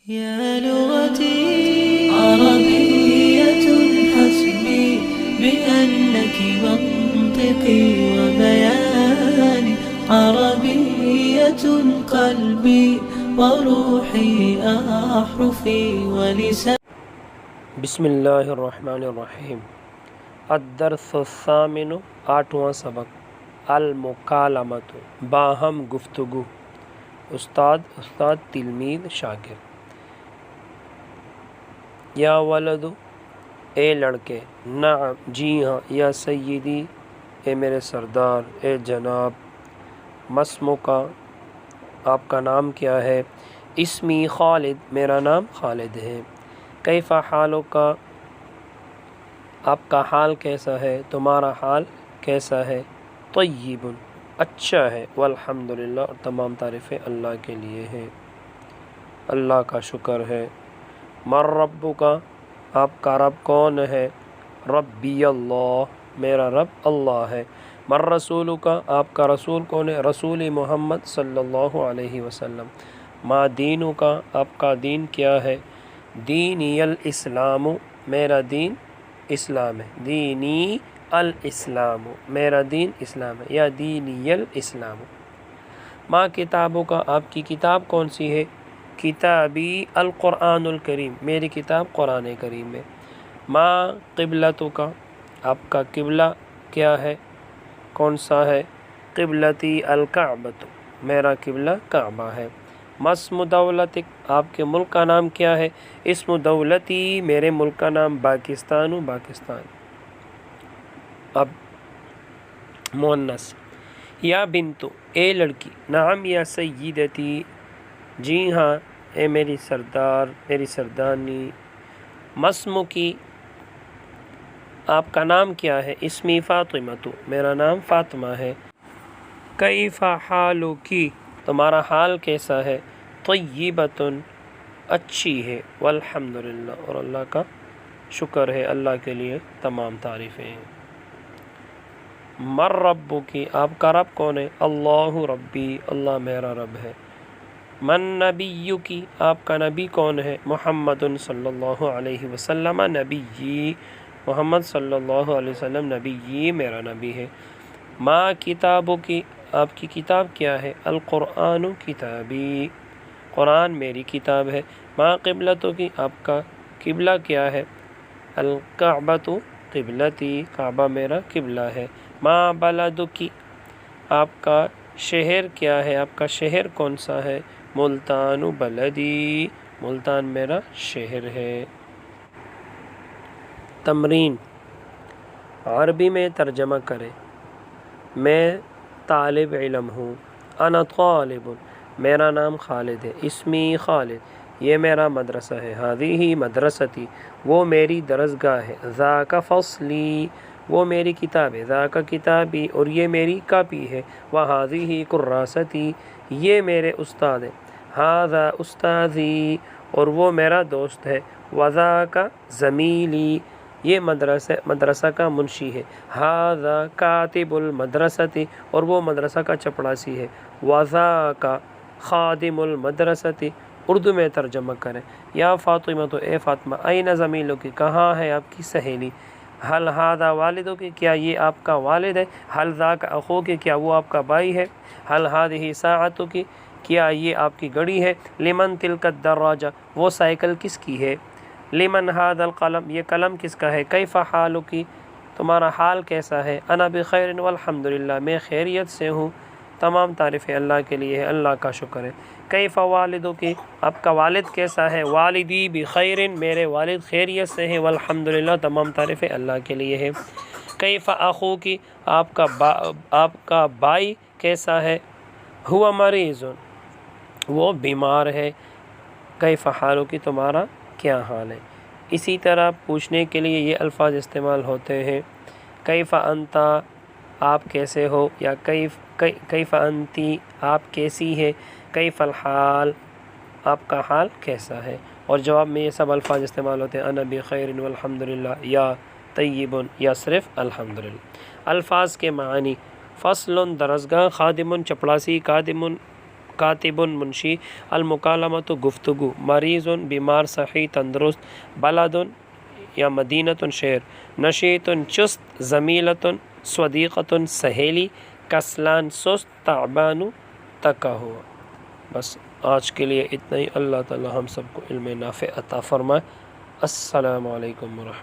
يا لغتي عربية حسبي بأنك منطقي وبياني، عربية قلبي وروحي أحرفي ولساني. بسم اللہ الرحمن الرحیم۔ الدرس الثامن، آٹھواں سبق، المکالمۃ، باہم گفتگو۔ استاد تلمید شاگرد۔ یا ولد، اے لڑکے، نعم، جی ہاں، یا سیدی، اے میرے سردار، اے جناب، مسمکا، آپ کا نام کیا ہے؟ اسمی خالد، میرا نام خالد ہے۔ کیف حالک، آپ کا حال کیسا ہے؟ تمہارا حال کیسا ہے؟ طیب، اچھا ہے۔ والحمدللہ، اور تمام تعریفیں اللہ کے لیے ہیں، اللہ کا شکر ہے۔ من ربک، آپ کا رب کون ہے؟ ربی اللہ، میرا رب اللہ ہے۔ من رسولک، آپ کا رسول کون ہے؟ رسول محمد صلی اللہ علیہ وسلم۔ ما دینک، آپ کا دین کیا ہے؟ دینی الاسلام، میرا دین اسلام ہے۔ دینی الاسلام، میرا دین اسلام ہے، یا دینی الاسلام۔ ما کتابک، آپ کی کتاب کون سی ہے؟ کتابی القرآن الکریم، میری کتاب قرآن کریم ہے۔ ما قبلتک، آپ کا قبلہ کیا ہے؟ کون سا ہے؟ قبلتی الکعبۃ، میرا قبلہ کعبہ ہے۔ اسم دولتک، آپ کے ملک کا نام کیا ہے؟ اسم دولتی، میرے ملک کا نام پاکستان، پاکستان۔ اب مؤنث، یا بنت، اے لڑکی، نعم یا سیدتی، جی ہاں، اے میری سردار، میری سردانی۔ مسمکی، آپ کا نام کیا ہے؟ اسمی فاطمۃ، میرا نام فاطمہ ہے۔ کیف حالکی، تمہارا حال کیسا ہے؟ طیبۃ، اچھی ہے۔ والحمدللہ، اور اللہ کا شکر ہے، اللہ کے لیے تمام تعریفیں ہیں۔ من ربکی، آپ کا رب کون ہے؟ اللہ ربی، اللہ میرا رب ہے۔ من نبیکی، آپ کا نبی کون ہے؟ محمد صلی اللہ علیہ وسلم، نبی، محمد صلی اللہ علیہ وسلم نبی، میرا نبی ہے۔ ما کتابکی، آپ کی کتاب کیا ہے؟ القرآن کتابی، قرآن میری کتاب ہے۔ ما قبلتکی، آپ کا قبلہ کیا ہے؟ الکعبۃ قبلتی، کعبہ میرا قبلہ ہے۔ ما بلدکی، آپ کا شہر کیا ہے؟ آپ کا شہر کون سا ہے؟ ملتان بلدی، ملتان میرا شہر ہے۔ تمرین، عربی میں ترجمہ کریں۔ میں طالب علم ہوں۔ انا طالب، میرا نام خالد ہے۔ اسمی خالد، یہ میرا مدرسہ ہے۔ ہذہ مدرستی، وہ میری درسگاہ ہے۔ ذاک فصلی، وہ میری کتاب ہے۔ ذاک کتابی، اور یہ میری کاپی ہے۔ وہذہ کراستی، یہ میرے استاد ہے۔ ھذا استاذی، اور وہ میرا دوست ہے۔ وذاک زمیلی، یہ مدرسہ کا منشی ہے۔ ھذا کاتب المدرسۃ، اور وہ مدرسہ کا چپڑاسی ہے۔ وذاک خادم المدرسۃ، اردو میں ترجمہ کریں۔ یا فاطمہ، تو اے فاطمہ، این زمیلک، کہاں ہے آپ کی سہیلی؟ حل ھذا والدک، کیا یہ آپ کا والد ہے؟ حل ذاک اخوک، کیا وہ آپ کا بھائی ہے؟ حل ھذہ ساعتک، کیا یہ آپ کی گھڑی ہے؟ لمن تلک الدراجہ، وہ سائیکل کس کی ہے؟ لمن ھذا القلم، یہ قلم کس کا ہے؟ کیف حالک، تمہارا حال کیسا ہے؟ انا بخیر والحمدللہ، میں خیریت سے ہوں، تمام تعریفیں اللہ کے لیے ہے، اللہ کا شکر ہے۔ کیف والدک، آپ کا والد کیسا ہے؟ والدی بخیر، میرے والد خیریت سے ہیں، والحمدللہ، تمام تعریفیں اللہ کے لیے ہے۔ کیف اخوک، آپ کا بھائی کیسا ہے؟ ہوا مریض، وہ بیمار ہے۔ کیف حالک، تمہارا کیا حال ہے؟ اسی طرح پوچھنے کے لیے یہ الفاظ استعمال ہوتے ہیں۔ کیف انت، آپ کیسے ہو؟ یا کیف انتی، آپ کیسی ہے؟ کیف الحال، آپ کا حال کیسا ہے؟ اور جواب میں یہ سب الفاظ استعمال ہوتے ہیں، انا بخیر والحمدللہ، یا طیب، یا صرف الحمدللہ۔ الفاظ کے معنی، فصل درسگاہ، خادم چپڑاسی، قادم کاتب منشی، المکالمۃ گفتگو، مریض بیمار، صحیح تندرست، بلد یا مدینۃ شہر، نشیط چست، زمیلۃ صدیقۃ سہیلی، کسلان سست، تعبان تکا ہوا۔ بس آج کے لیے اتنا ہی۔ اللہ تعالی ہم سب کو علم نافع عطا فرمائے۔ السلام علیکم ورحمۃ اللہ۔